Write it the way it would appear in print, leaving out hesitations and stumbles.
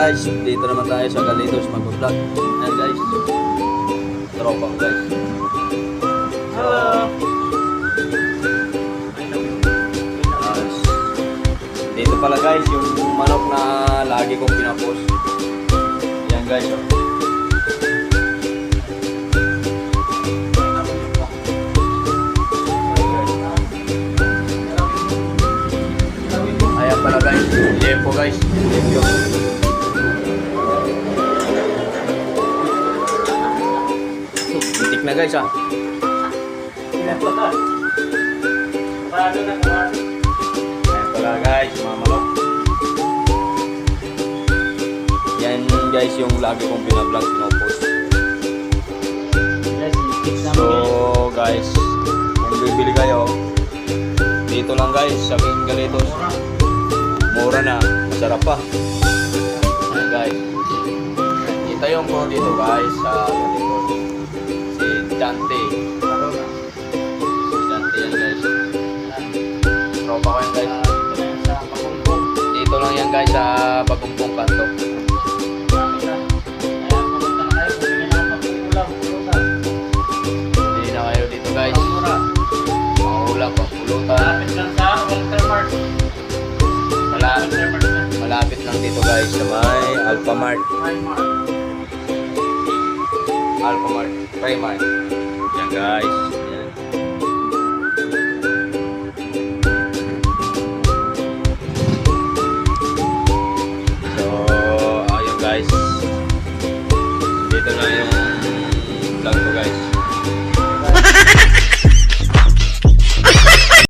guys, dito naman tayo sa Galitos mag-vlog. Ayan guys, tropa ko guys. Hello. Dito pala guys, yung manok na lagi kong pinapost. Ayan guys, oh. Ayan pala guys, tempo guys, tempo. Bitik na guys ah. Paano na kumari? Ayan pala guys, mga manok. Yan guys yung lagi kong binablog, pinopost. So guys, kung bibili kayo, dito lang guys, sa King Galitos. Mura na, masarap pa. Ayan guys. Kita yung ko dito guys sa Galitos. Si Dante. Si Dante yan guys. Tropa ko yan guys. Dito lang yan guys sa Bagumpong Kanto. Hindi na kayo dito guys. Pangulang, pangpulutan. Malapit lang sa Walter Malapit lang dito guys sa may Alphamart. Alphamart, Primark. Yan guys.